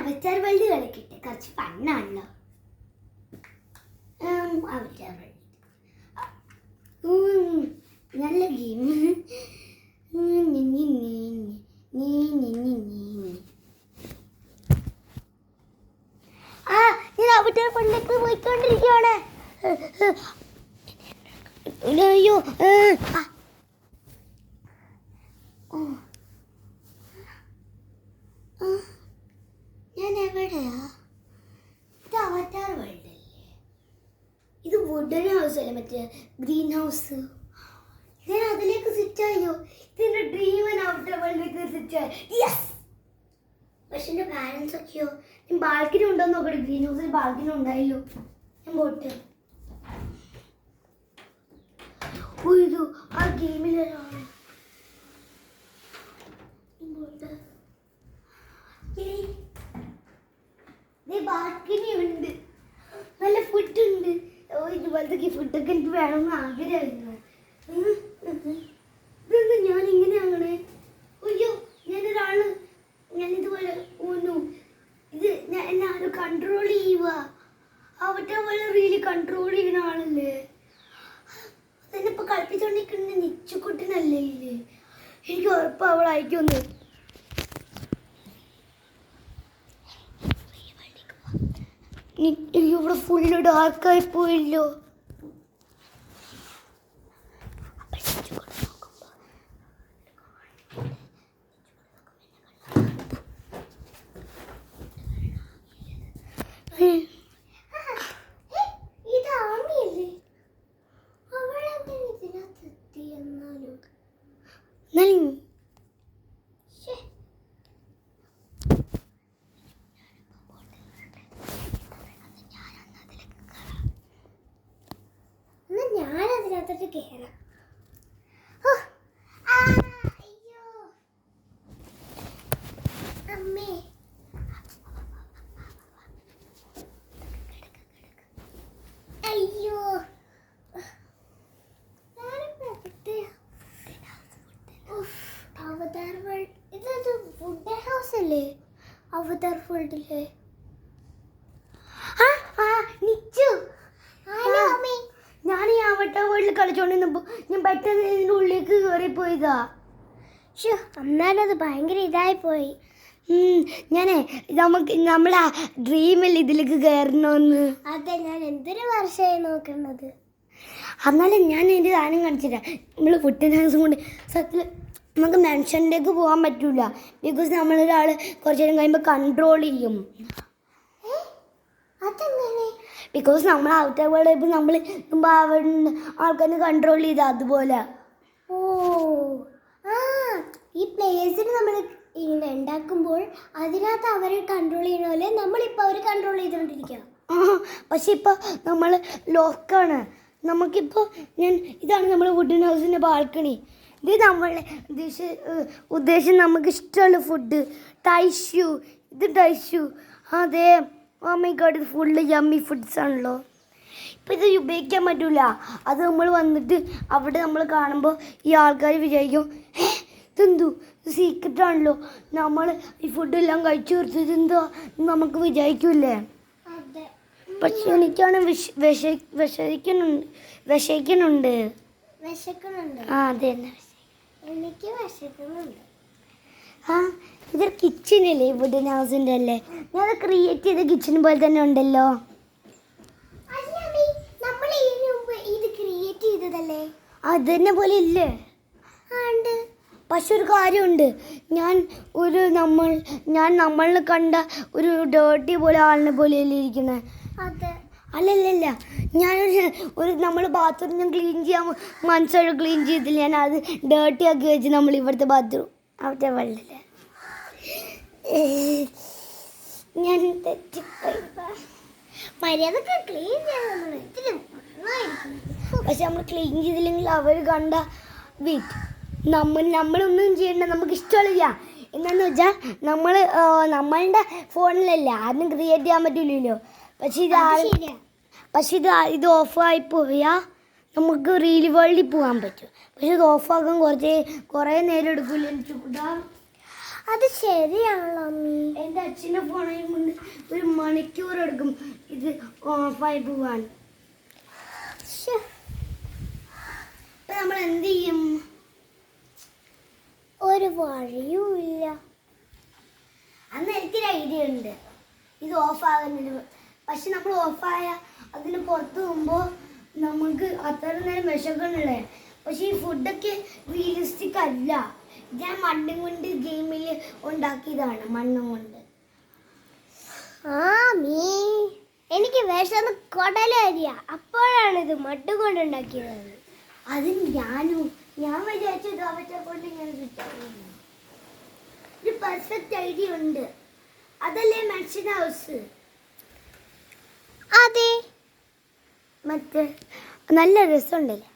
അവതാർ world കളിക്കട്ടെ, കുറച്ച് ഫണ്ണാണല്ലോ. അവതാർ world നല്ല ഗെയിം. ഞാൻ അവതാർ വേൾഡിലേക്ക് പോയിക്കൊണ്ടിരിക്കുകയാണ്. അയ്യോ, ഞാൻ എവിടെയാ? ഇത് അവതാർ വേൾഡ് അല്ലേ? ഇത് വുഡൻ ഹൗസ് അല്ലേ, മറ്റേ ഗ്രീൻ ഹൗസ്. ഞാൻ അതിലേക്ക് സ്വിച്ച് ആയോ? ഇതിന്റെ ഡ്രീം അവതാർ വേൾഡിലേക്ക് സ്വിച്ച് ആയി. യെസ്. പക്ഷെ എൻ്റെ പാരൻസ് ഒക്കെയോ? ഞാൻ ബാൽക്കണി ഉണ്ടോ നോക്കട്ടെ. ഗ്രീൻ ഹൗസിൽ ബാൽക്കണി ഉണ്ടായല്ലോ. ഞാൻ പോട്ടെ. ഇത് ആ ഗെയിമിലൊരാണ്. ബാൽക്കണി ഉണ്ട്, നല്ല ഫുഡ് ഉണ്ട്. ഇതുപോലത്തെ ഫുഡൊക്കെ എനിക്ക് വേണമെന്ന് ആഗ്രഹമായിരുന്നു. ഇതൊന്നും ഞാൻ ഇങ്ങനെയാണേ. അയ്യോ, ഞാനിതുപോലെ ഊന്നു. ഇത് എല്ലാവരും കൺട്രോൾ ചെയ്യുക. അവരുടെ പോലെ റീലി കൺട്രോൾ ചെയ്യുന്ന ആളല്ലേ. അതെന്നെ ഇപ്പൊ കളിപ്പിച്ചോണ്ടിരിക്കുന്ന നിച്ചുക്കുട്ടനല്ലേ ഇല്ലേ? എനിക്ക് ഉറപ്പ് അവളായിരിക്കുമെന്ന്. ഇവിടെ ഫുള്ള് ഡാർക്കായി പോയല്ലോ. ഞാനതിനകത്തോട്ട് കയറാം. അയ്യോ അമ്മേ, അയ്യോ അവതാർ വേൾഡ്. ഇതൊരു വുഡൻ ഹൗസ് അല്ലേ അവതാർ വേൾഡിലെ? ഞാൻ ഈ അവതാർ വേൾഡിൽ കളിച്ചോണ്ടിരുന്നപ്പോ ഞാൻ പെട്ടെന്ന് ഇതിൻ്റെ ഉള്ളിലേക്ക് കയറിപ്പോയതാ. എന്നാലത് ഭയങ്കര ഇതായിപ്പോയി. ഞാനേ നമ്മളെ ഡ്രീമിൽ ഇതിലേക്ക് കയറണമെന്ന്. അതെ, ഞാൻ എന്തൊരു വർഷമായി നോക്കുന്നത്. എന്നാലും ഞാൻ എൻ്റെ സാധനം കാണിച്ചില്ല. നമ്മൾ വുഡൻ ഹൗസും കൊണ്ട് സത്യത്തിൽ നമുക്ക് മെൻഷനിലേക്ക് പോകാൻ പറ്റൂല. ബിക്കോസ് നമ്മളൊരാൾ കുറച്ച് നേരം കഴിയുമ്പോൾ കൺട്രോൾ ചെയ്യും. അതെങ്ങനെ? ബിക്കോസ് നമ്മൾ ഔട്ടർ വേൾഡ് ഇപ്പം നമ്മൾ ആൾക്കാരെ കൺട്രോൾ ചെയ്ത അതുപോലെ. ഓ ഈ പ്ലേസിന് നമ്മൾ ഇങ്ങനെ ഉണ്ടാക്കുമ്പോൾ അതിനകത്ത് അവരെ കൺട്രോൾ ചെയ്യണ പോലെ നമ്മളിപ്പോൾ അവർ കൺട്രോൾ ചെയ്തുകൊണ്ടിരിക്കുക. പക്ഷെ ഇപ്പോൾ നമ്മൾ ലോക്കാണ്. നമുക്കിപ്പോൾ ഇതാണ് നമ്മുടെ വുഡൻ ഹൗസിൻ്റെ ബാൽക്കണി. ഇത് നമ്മളെ ഉദ്ദേശം നമുക്ക് ഇഷ്ടമുള്ള ഫുഡ് ടൈഷ്യൂ. ഇത് ടൈഷ്യൂ. അതെ, ഓ മൈ ഗോഡ്, ഇത് ഫുള്ള് യമ്മി ഫുഡ്സ് ആണല്ലോ. ഇപ്പം ഇത് ഉപയോഗിക്കാൻ പറ്റില്ല. അത് നമ്മൾ വന്നിട്ട് അവിടെ നമ്മൾ കാണുമ്പോൾ ഈ ആൾക്കാർ വിചാരിക്കും, ഇതെന്തോ സീക്രട്ട് ആണല്ലോ, നമ്മൾ ഈ ഫുഡെല്ലാം കഴിച്ചു തീർത്തത് എന്തോ നമുക്ക് വിചാരിക്കൂലേ. പക്ഷെ എനിക്കാണ് വിശക്കുന്നുണ്ട്. ആ അതെ, എനിക്ക് വിശക്കുന്നുണ്ട്. ഇതൊരു കിച്ചനല്ലേ വുഡൻ ഹൗസിൻ്റെ അല്ലേ? ഞാൻ ക്രിയേറ്റ് ചെയ്ത കിച്ചൺ പോലെ തന്നെ ഉണ്ടല്ലോ. അതന്നെ പോലെ ഇല്ലേ? പക്ഷെ ഒരു കാര്യമുണ്ട്, ഞാൻ നമ്മളിൽ കണ്ട ഒരു ഡേർട്ടി പോലെ ആളിനെ പോലെയല്ലേ ഇരിക്കുന്നത്. അല്ലല്ല, ഞാനൊരു നമ്മൾ ബാത്റൂം ഞാൻ ക്ലീൻ ചെയ്യാൻ മനസ്സോടെ ക്ലീൻ ചെയ്തില്ല. ഞാൻ അത് ഡേർട്ടി ആക്കി വെച്ച് നമ്മൾ ഇവിടുത്തെ ബാത്റൂം അവിടെ വെള്ളമില്ല. ഞാൻ തെറ്റിപ്പോയി. മര്യാദക്ക് ക്ലീൻ ചെയ്യാൻ പക്ഷെ നമ്മൾ ക്ലീൻ ചെയ്തില്ലെങ്കിൽ അവർ കണ്ട വീട്ട് നമ്മളൊന്നും ചെയ്യണ്ട, നമുക്ക് ഇഷ്ടമുള്ള എന്താണെന്ന് വെച്ചാൽ നമ്മളുടെ ഫോണിലല്ല ആരും ക്രിയേറ്റ് ചെയ്യാൻ പറ്റില്ലല്ലോ. പക്ഷെ ഇത് ഓഫായി പോയാൽ നമുക്ക് റിയൽ വേൾഡിൽ പോകാൻ പറ്റും. പക്ഷെ ഇത് ഓഫാക്കാൻ കുറേ നേരം എടുക്കില്ല. അത് ശരിയാണല്ലോ അമ്മി. എൻ്റെ അച്ഛൻ്റെ ഫോണിൽ കൊണ്ട് ഒരു മണിക്കൂർ എടുക്കും ഇത് ഓഫായി പോവാൻ. നമ്മൾ എന്ത് ചെയ്യും? ഒരു വഴിയും ഇല്ല. അന്ന് എനിക്കൊരു ഐഡിയ ഉണ്ട് ഇത് ഓഫാകുന്നത്. പക്ഷെ നമ്മൾ ഓഫായ അതിന് പുറത്ത് പോകുമ്പോൾ നമുക്ക് അത്ര നേരം വിശക്കണല്ലേ. പക്ഷെ ഈ ഫുഡൊക്കെ റിയലിസ്റ്റിക് അല്ല. ഞാൻ മണ്ണും കൊണ്ട് ഗെയിമിൽ ഉണ്ടാക്കിയതാണ്, മണ്ണും കൊണ്ട്. എനിക്ക് വിശന്ന് കൊടലരിയ, അപ്പോഴാണ് ഇത് മണ്ണ് കൊണ്ട് ഉണ്ടാക്കിയത്. അതിന് ഞാൻ വിചാരിച്ചത് അവറ്റ കൊണ്ട് ഇങ്ങനെ ഒരു പെർഫെക്റ്റ് ഐഡിയ ഉണ്ട്. അതല്ലേ മനുഷ്യൻ ഹൗസ്? അതെ, മറ്റേ നല്ല രസമുണ്ടല്ലേ.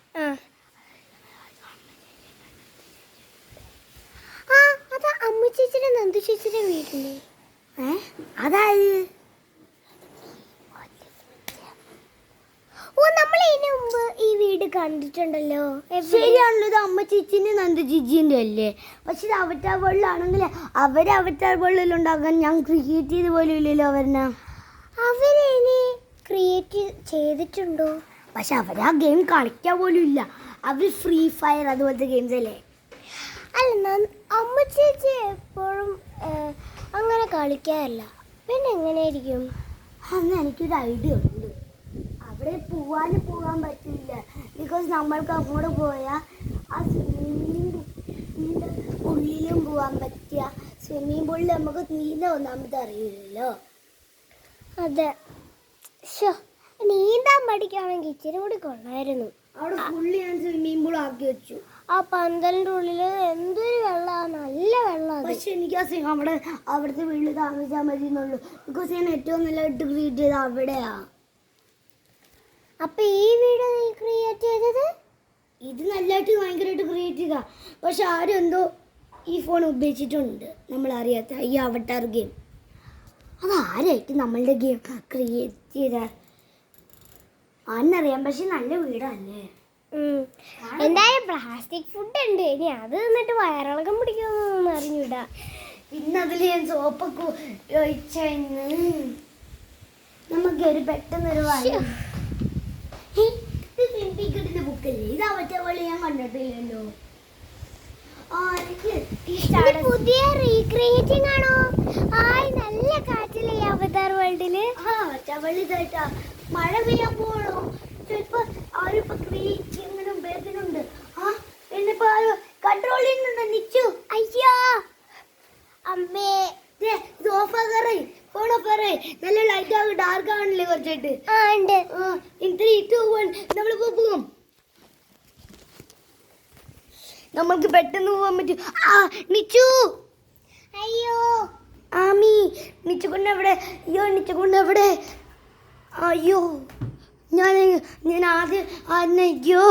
അതാ അമ്മ ചേച്ചിയുടെ നന്ദു ചേച്ചിയുടെ വീട്ടില്. അതായത് നമ്മൾ ഇതിനു മുമ്പ് ഈ വീട് കണ്ടിട്ടുണ്ടല്ലോ. ശരിയാണല്ലോ, ഇത് അമ്മ ചേച്ചിന്റെ നന്ദു ചേച്ചിന്റെ അല്ലേ. പക്ഷെ ഇത് അവറ്റാർ വേൾഡിലാണെങ്കിൽ അവര് അവറ്റാർ വേൾഡിലുണ്ടാകാൻ ഞാൻ ക്രിയേറ്റ് ചെയ്ത് പോലും ഇല്ലല്ലോ. അവരിനി ക്രിയേറ്റ് ചെയ്തിട്ടുണ്ടോ? പക്ഷെ അവർ ആ ഗെയിം കളിക്കാൻ പോലും ഇല്ല. അവർ ഫ്രീ ഫയർ അതുപോലത്തെ ഗെയിംസ് അല്ലേ. അല്ല, അമ്മ ചേച്ചി എപ്പോഴും അങ്ങനെ കളിക്കാറില്ല. പിന്നെ എങ്ങനെയായിരിക്കും? അന്ന് എനിക്കൊരു ഐഡിയ ഉണ്ട്. അവിടെ പോകാൻ പറ്റില്ല. ബിക്കോസ് നമ്മൾക്ക് അങ്ങോട്ട് പോയാൽ ആ സ്വിമ്മിങ് ഉള്ളിലും പോകാൻ പറ്റുക. സ്വിമ്മിങ് പൂളിൽ നമുക്ക് നീന്താൻ ഒന്നാമത് അറിയില്ലല്ലോ. അതെ, നീന്താൻ പഠിക്കുകയാണെങ്കിൽ ഇച്ചിരി കൂടി കൊള്ളായിരുന്നു. അവിടെ ഫുള്ളി ഞാൻ സ്വിമ്മിങ് പൂൾ ആക്കി വെച്ചു. ആ പന്തലിൻ്റെ ഉള്ളിൽ എന്തൊരു വെള്ളമാണ്, നല്ല വെള്ളമാണ്. പക്ഷെ എനിക്ക് ആ അവിടുത്തെ വീട്ടിൽ താമസിച്ചാൽ മതി എന്നുള്ളൂ. ബിക്കോസ് ഞാൻ ഏറ്റവും നല്ലതായിട്ട് ക്രിയേറ്റ് ചെയ്തത് അവിടെയാ. അപ്പൊ ഈ വീട് നീ ക്രിയേറ്റ് ചെയ്തത്? ഇത് നല്ലതായിട്ട് ഭയങ്കരമായിട്ട് ക്രിയേറ്റ് ചെയ്താ. പക്ഷെ ആരും എന്തോ ഈ ഫോൺ ഉപയോഗിച്ചിട്ടുണ്ട്, നമ്മളറിയാത്ത ഈ അവട്ടാർ ഗെയിം. അതാരായിട്ട് നമ്മളുടെ ഗെയിം ക്രിയേറ്റ് ചെയ്ത ആന്നറിയാം. പക്ഷെ നല്ല വീടല്ലേ. എന്തായാലും പ്ലാസ്റ്റിക് ഫുഡ് ഉണ്ട്, ഇനി അത് നിന്നിട്ട് വയറിളക്കം പിടിക്കുമെന്നൊന്നും അറിഞ്ഞൂടാ. പിന്നെ അതിൽ ഞാൻ സോപ്പൊക്കെ ഒഴിച്ചെന്ന് നമുക്കൊരു പെട്ടെന്നൊരു കിട്ടുന്ന ബുക്കല്ലേ. ഇത് അവറ്റ പോലെ ഞാൻ കണ്ടിട്ടില്ലല്ലോ. പുതിയ റീക്രിയേറ്റിംഗ് ആണോ? നല്ല കാറ്റില്ലേ അവതാർ വേൾഡില്. ഇതായിട്ടാ മഴ പെയ്യാൻ പോകണോ? ചിലപ്പോ ആരിപ്പോ ക്രിയേറ്റിംഗിനും ഉപയോഗത്തിനുണ്ട്. എന്നിപ്പോ കൺട്രോൾ ചെയ്യുന്നുണ്ട് നിച്ചു. അയ്യോ അമ്മേ, ഇത് ഓഫാകാറേ, ഫോൺ ഓഫാറേ. നല്ല ലൈറ്റ് ആകും, ഡാർക്ക് ആണല്ലേ കുറച്ചായിട്ട്. ഉണ്ട്. 3, 2, 1 നമ്മളിപ്പോ പോകും. നമ്മൾക്ക് പെട്ടെന്ന് പോകാൻ പറ്റും. നിച്ചു, അയ്യോ ആമി, നിച്ചു കൊണ്ടെവിടെ? അയ്യോ നിച്ചു കൊണ്ടെവിടെ? അയ്യോ ഞാൻ ആദ്യം അയ്യോ